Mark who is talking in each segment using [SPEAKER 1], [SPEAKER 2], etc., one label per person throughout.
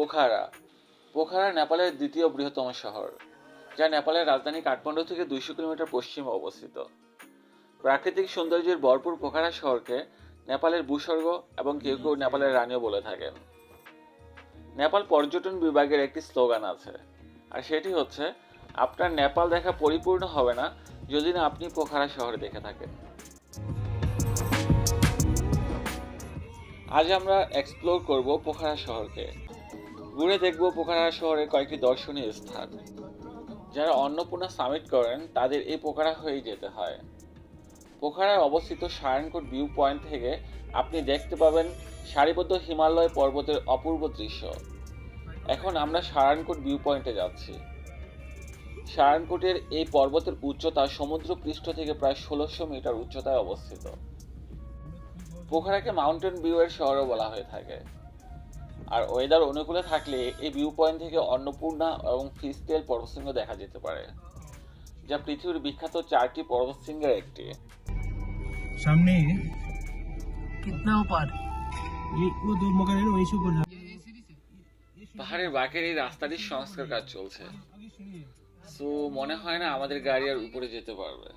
[SPEAKER 1] পোখারা। পোখারা নেপালের দ্বিতীয় বৃহত্তম শহর, যা নেপালের রাজধানী কাঠমান্ডু থেকে 200 কিলোমিটার পশ্চিমে অবস্থিত। প্রাকৃতিক সৌন্দর্যের ভরপুর পোখারা শহরকে নেপালের ভূস্বর্গ এবং কেউ কেউ নেপালের রানীও বলে থাকেন। নেপাল পর্যটন বিভাগের একটি স্লোগান আছে, আর সেটি হচ্ছে, আপনার নেপাল দেখা পরিপূর্ণ হবে না যদি না আপনি পোখারা শহরে দেখে থাকেন। আজ আমরা এক্সপ্লোর করব পোখারা শহরকে। ঘুরে দেখব পোখারা শহরের কয়েকটি দর্শনীয় স্থান। যারা অন্নপূর্ণা সামিট করেন তাদের এই পোখারা হয়েই যেতে হয়। পোখারায় অবস্থিত সায়নকোট ভিউ পয়েন্ট থেকে আপনি দেখতে পাবেন সারিবদ্ধ হিমালয় পর্বতের অপূর্ব দৃশ্য। এখন আমরা সায়নকোট ভিউ পয়েন্টে যাচ্ছি। সায়নকোটের এই পর্বতের উচ্চতা সমুদ্র পৃষ্ঠ থেকে প্রায় 1600 মিটার উচ্চতায় অবস্থিত। পোখারাকে মাউন্টেন ভিউ এর শহরও বলা হয়ে থাকে। আর ওয়েদার অনুকূলে থাকলে এই ভিউ পয়েন্ট থেকে অন্নপূর্ণা এবং ফিস্টেল পর্বতশৃঙ্গ দেখা যেতে পারে, যা পৃথিবীর বিখ্যাত 4টি পর্বতশৃঙ্গের একটি।
[SPEAKER 2] सामने है
[SPEAKER 3] कितना ऊपर?
[SPEAKER 2] ये वो दो मकान है ना वहीं से ऊपर है।
[SPEAKER 1] পাহাড়ের বাঁকের এই রাস্তাটির সংস্কার কাজ চলছে, সো মনে হয় না আমাদের গাড়ি আর উপরে যেতে পারবে।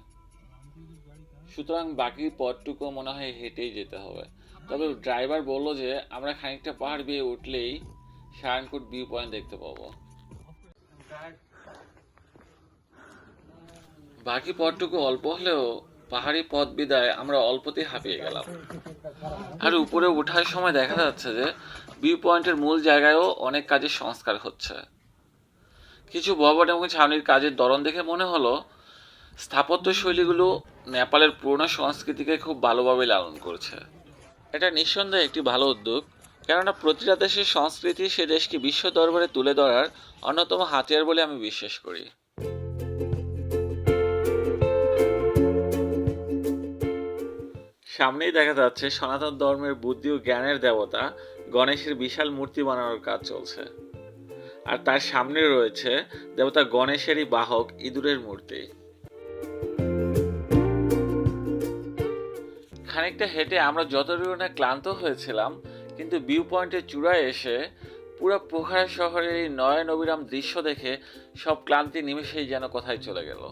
[SPEAKER 1] সুতরাং বাকি পথটুকু মনে হয় হেঁটেই যেতে হবে। তবে ড্রাইভার বলল যে আমরা খানিকটা পাহাড় বেয়ে উঠলেই সায়নকোট ভিউ পয়েন্ট দেখতে পাবো। বাকি পথটুকু অল্প হলেও পাহাড়ি পথ বিদায় আমরা অল্পতেই হাঁপিয়ে গেলাম। আর উপরে ওঠার সময় দেখা যাচ্ছে যে ভিউ পয়েন্টের মূল জায়গায়ও অনেক কাজের সংস্কার হচ্ছে। কিছু ভবন এবং ছাউনির কাজের ধরন দেখে মনে হলো স্থাপত্য শৈলীগুলো নেপালের পুরনো সংস্কৃতিকে খুব ভালোভাবে লালন করছে। এটা নিঃসন্দেহে একটি ভালো উদ্যোগ, কেননা প্রতিটা দেশের সংস্কৃতি সে দেশকে বিশ্ব দরবারে তুলে ধরার অন্যতম হাতিয়ার বলে আমি বিশ্বাস করি। সামনেই দেখা যাচ্ছে সনাতন ধর্মের বুদ্ধি ও জ্ঞানের দেবতা গণেশের বিশাল মূর্তি বানানোর কাজ চলছে। আর তার সামনে রয়েছে দেবতা গণেশেরই বাহক ইঁদুরের মূর্তি। খানিকটা হেঁটে আমরা যতটুকু না ক্লান্ত হয়েছিলাম, কিন্তু ভিউ পয়েন্টের চূড়ায় এসে পুরো পোখারা শহরের এই নয়ন অবিরাম দৃশ্য দেখে সব ক্লান্তি নিমেষেই যেন কোথায় চলে গেল।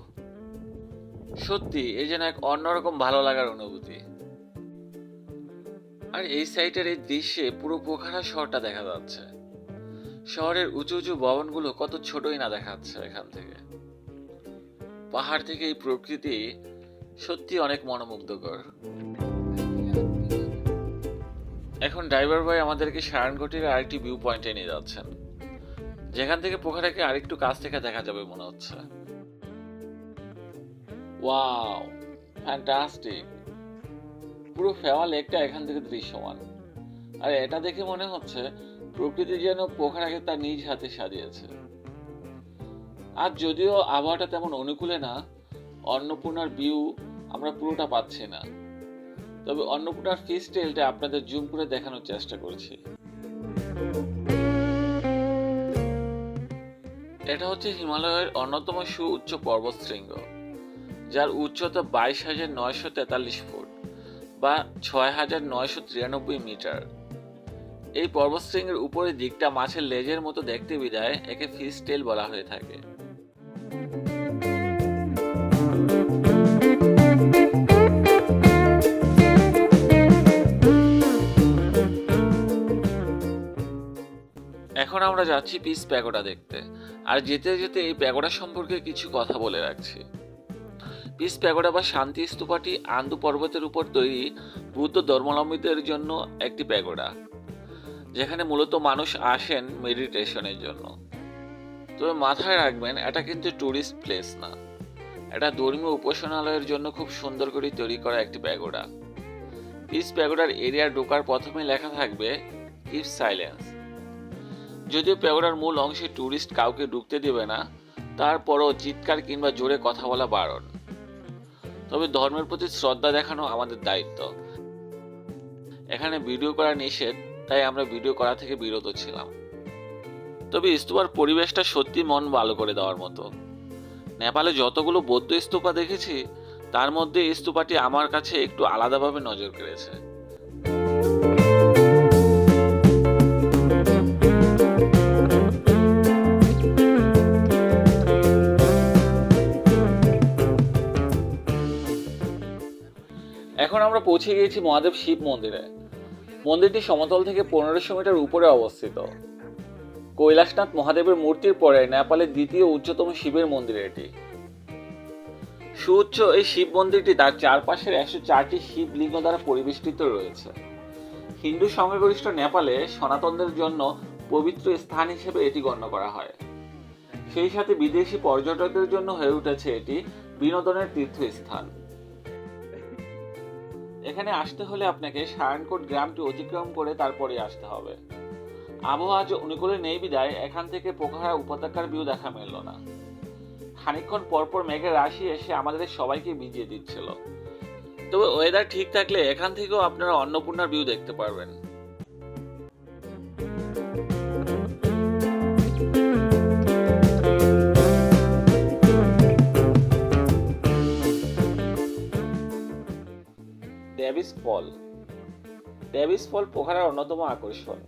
[SPEAKER 1] সত্যি এই যেন এক অন্যরকম ভালো লাগার অনুভূতি। আর এই সাইটের এই দৃশ্যে পুরো পোখারা শহরটা দেখা যাচ্ছে। শহরের উঁচু উঁচু ভবনগুলো কত ছোটই না দেখাচ্ছে এখান থেকে। পাহাড় থেকে এই প্রকৃতি সত্যি অনেক মনোমুগ্ধকর। এখন ড্রাইভার ভাই আমাদেরকে সায়নকোটের আরেকটি ভিউ পয়েন্টে নিয়ে যাচ্ছেন, যেখান থেকে পোখারাকে আরেকটু কাছ থেকে দেখা যাবে মনে হচ্ছে। Wow, fantastic! পুরো ফেওয়া লেকটা এখান থেকে দৃশ্যমান। আর এটা দেখে মনে হচ্ছে প্রকৃতি যেন পোখারাকে তার নিজ হাতে সাজিয়েছে। আজ যদিও আবহাওয়াটা তেমন অনুকূলে না, অন্নপূর্ণার ভিউ আমরা পুরোটা পাচ্ছি না, তবে অন্নপূর্ণার ফিস্টেলটা আপনাদের জুম করে দেখানোর চেষ্টা করছি। এটা হচ্ছে হিমালয়ের অন্যতম সুউচ্চ পর্বতশৃঙ্গ, যার উচ্চতা 22,943 ফুট বা 6,993 মিটার। এই পর্বতশৃঙ্গের উপরের দিকটা মাছের লেজের মতো দেখতে বিধায় একে ফিস্টেল বলা হয়ে থাকে। এখন আমরা যাচ্ছি পিস প্যাগোডা দেখতে। আর যেতে যেতে এই প্যাগোডা সম্পর্কে কিছু কথা বলে রাখছি। পিস প্যাগোডা বা শান্তি স্তূপাটি আন্দু পর্বতের উপর তৈরি বৌদ্ধ ধর্মাবলম্বীদের জন্য একটি প্যাগোডা, যেখানে মূলত মানুষ আসেন মেডিটেশনের জন্য। তবে মাথায় রাখবেন, এটা কিন্তু টুরিস্ট প্লেস না, এটা ধর্মীয় উপাসনালয়ের জন্য খুব সুন্দর করে তৈরি করা একটি প্যাগোডা। পিস প্যাগোডার এরিয়া ঢোকার প্রথমে লেখা থাকবে কিপ সাইলেন্স। যদিও প্যাগোডার মূল অংশে টুরিস্ট কাউকে ঢুকতে দেবে না, তারপরও চিৎকার কিংবা জোরে কথা বলা বারণ। তবে ধর্মের প্রতি শ্রদ্ধা দেখানো আমাদের দায়িত্ব। এখানে ভিডিও করা নিষেধ, তাই আমরা ভিডিও করা থেকে বিরত ছিলাম। তবে স্তূপার পরিবেশটা সত্যি মন ভালো করে দেওয়ার মতো। নেপালে যতগুলো বৌদ্ধ স্তূপা দেখেছি, তার মধ্যে এই স্তূপাটি আমার কাছে একটু আলাদাভাবে নজর কেড়েছে। পৌঁছে গিয়েছি মহাদেব শিব মন্দিরে। মন্দিরটি সমতল থেকে 1500 মিটার উপরে অবস্থিত। কৈলাসনাথ মহাদেবের মূর্তির পরে নেপালের দ্বিতীয় উচ্চতম শিবের মন্দির এটি। সুউচ্চ এই শিব মন্দিরটি তার চারপাশের 104টি শিবলিঙ্গ দ্বারা পরিবেষ্টিত রয়েছে। হিন্দু সংখ্যাগরিষ্ঠ নেপালে সনাতনদের জন্য পবিত্র স্থান হিসেবে এটি গণ্য করা হয়। সেই সাথে বিদেশি পর্যটকদের জন্য হয়ে উঠেছে এটি বিনোদনের তীর্থস্থান। এখানে আসতে হলে আপনাকে সায়নকোট গ্রামটি অতিক্রম করে তারপরে আসতে হবে। আবহাওয়া আজ অনুকূলে নেই বিদায় এখান থেকে পোখরা উপত্যকার ভিউ দেখা মিলল না। খানিকক্ষণ পরপর মেঘের রাশি এসে আমাদের সবাইকে ভিজিয়ে দিচ্ছিল। তবে ওয়েদার ঠিক থাকলে এখান থেকেও আপনারা অন্নপূর্ণার ভিউ দেখতে পারবেন। ডেভিস ফল। ডেভিস ফল পোখরার অন্যতম আকর্ষণ।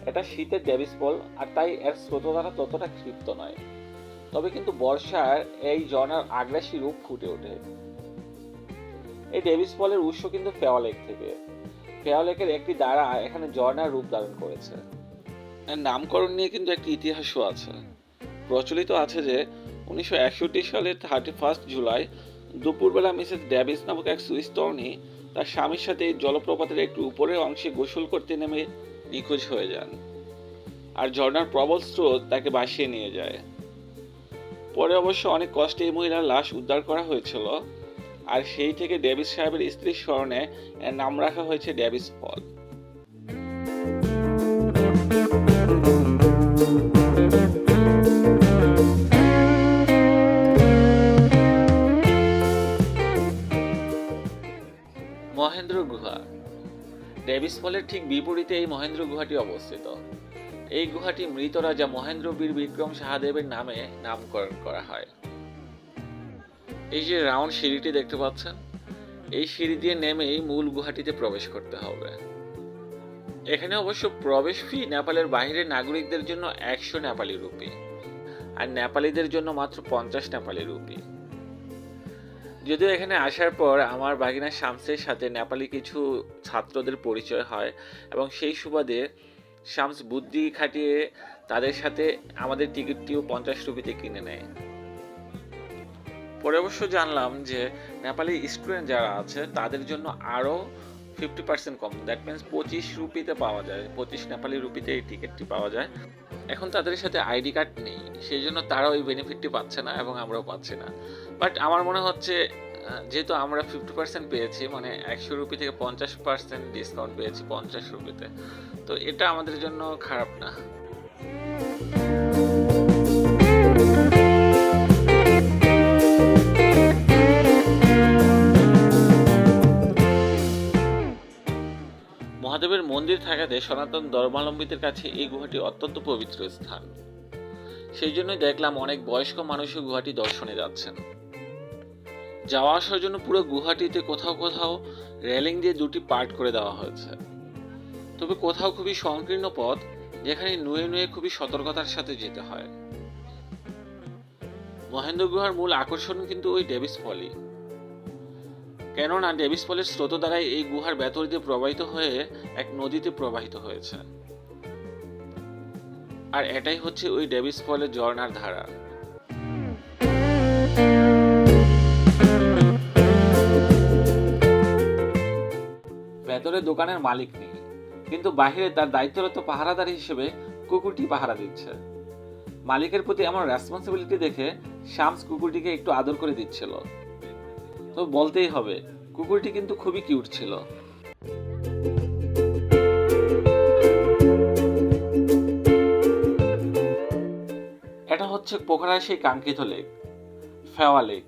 [SPEAKER 1] এটা শীতের ডেভিস ফল, আর তাই এর স্রোতধারা ততটা ক্ষিপ্ত নয়। তবে কিন্তু বর্ষার এই ঝর্ণার আগ্রাসী রূপ ফুটে ওঠে। এই ডেভিস ফলের উৎস কিন্তু ফেওয়া লেক থেকে। ফেওয়া লেকের একটি দ্বারা এখানে ঝর্ণার রূপ ধারণ করেছে। এর নামকরণ নিয়ে কিন্তু একটি ইতিহাসও আছে। প্রচলিত আছে যে 1961 সালের 31 জুলাই দুপুরবেলা মিসেস ডেভিস নামক এক সুইস তরুণী তার স্বামীর সাথে এই জলপ্রপাতের একটু উপরের অংশে গোসল করতে নেমে নিখোঁজ হয়ে যান, আর ঝর্ণার প্রবল স্রোত তাকে ভাসিয়ে নিয়ে যায়। পরে অবশ্য অনেক কষ্টে এই মহিলার লাশ উদ্ধার করা হয়েছিল, আর সেই থেকে ডেভিস সাহেবের স্ত্রীর স্মরণে এর নাম রাখা হয়েছে ডেভিস ফল। মহেন্দ্র গুহা। ডেভিস ফলের ঠিক বিপরীতে এই মহেন্দ্র গুহাটি অবস্থিত। এই গুহাটি মৃত রাজা মহেন্দ্র বীর বিক্রম সাহাদেবের নামে নামকরণ করা হয়। এই যে রাউন্ড সিঁড়িটি দেখতে পাচ্ছেন, এই সিঁড়ি দিয়ে নেমেই মূল গুহাটিতে প্রবেশ করতে হবে। এখানে অবশ্য প্রবেশ ফি নেপালের বাইরের নাগরিকদের জন্য 100 নেপালি রুপি, আর নেপালিদের জন্য মাত্র 50 নেপালি রুপি। যদিও এখানে আসার পর আমার বাগিনা শামসের সাথে নেপালি কিছু ছাত্রদের পরিচয় হয়, এবং সেই সুবাদে শামস বুদ্ধি খাটিয়ে তাদের সাথে আমাদের টিকিটটিও 50 রুপিতে কিনে নেয়। পরে অবশ্য জানলাম যে নেপালি স্টুডেন্ট যারা আছে তাদের জন্য আরও 50% কম, দ্যাট মিনস 25 রুপিতে পাওয়া যায়, 25 নেপালি রুপিতে এই টিকিটটি পাওয়া যায়। এখন তাদের সাথে আইডি কার্ড নেই, সেই জন্য তারাও এই বেনিফিটটি পাচ্ছে না এবং আমরাও পাচ্ছি না। বাট আমার মনে হচ্ছে যেহেতু আমরা 50% পেয়েছি, মানে 100 রুপি থেকে 50% ডিসকাউন্ট পেয়েছি 50 রুপিতে, তো এটা আমাদের জন্য খারাপ না। মহাদেবের মন্দির থাকাতে সনাতন ধর্মাবলম্বীদের কাছে এই গুহাটি অত্যন্ত পবিত্র স্থান। সেই জন্যই দেখলাম অনেক বয়স্ক মানুষও গুহাটি দর্শনে যাচ্ছেন। যাওয়া আসার জন্য পুরো গুহাটিতে কোথাও কোথাও রেলিং দিয়ে 2টি পার্ট করে দেওয়া হয়েছে। তবে কোথাও খুবই সংকীর্ণ পথ, যেখানে নুয়ে নুয়ে খুবই সতর্কতার সাথে যেতে হয়। মহেন্দ্র গুহার মূল আকর্ষণ কিন্তু ওই ডেভিস ফলই, কেননা ডেভিস ফলের স্রোত দ্বারাই এই গুহার ভেতর দিয়ে প্রবাহিত হয়ে এক নদীতে প্রবাহিত হয়েছে, আর এটাই হচ্ছে ওই ডেভিস ফলের ঝর্ণার ধারা। ভেতরে দোকানের মালিক নেই, কিন্তু বাহিরে তার দায়িত্বরত পাহারাদার হিসেবে কুকুরটি পাহারা দিচ্ছে। মালিকের প্রতি আমার রেসপন্সিবিলিটি দেখে শামস কুকুরটিকে একটু আদর করে দিচ্ছিল। তো বলতেই হবে, কুকুরটি কিন্তু খুবই কিউট ছিল। এটা হচ্ছে পোখরার সেই কাঙ্ক্ষিত লেক, ফেওয়া লেক।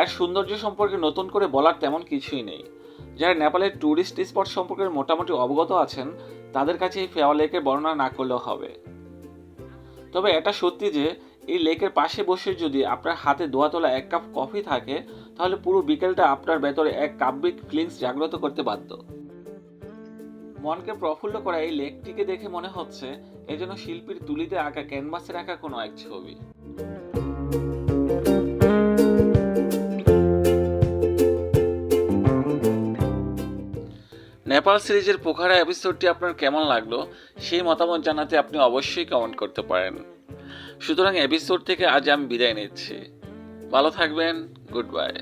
[SPEAKER 1] এর সৌন্দর্য সম্পর্কে নতুন করে বলার তেমন কিছুই নেই। যারা নেপালের ট্যুরিস্ট স্পট সম্পর্কে মোটামুটি অবগত আছেন তাদের কাছে এই ফেওয়া লেকের বর্ণনা না করলেও হবে। তবে এটা সত্যি যে এই লেকের পাশে বসে যদি আপনার হাতে দোয়া তোলা 1 কাপ কফি থাকে, তাহলে পুরো বিকেলটা আপনার ভেতরে এক কাব্যিক ফিলিংস জাগ্রত করতে বাধ্য। মনকে প্রফুল্ল করা এই লেকটিকে দেখে মনে হচ্ছে এজন্য শিল্পীর তুলিতে আঁকা ক্যানভাসে রাখা কোনো এক ছবি। নেপাল সিরিজের পোখারা এপিসোডটি আপনার কেমন লাগলো সেই মতামত জানাতে আপনি অবশ্যই কমেন্ট করতে পারেন। সুতরাং এপিসোড থেকে আজ আমি বিদায় নিচ্ছি। ভালো থাকবেন। Good bye.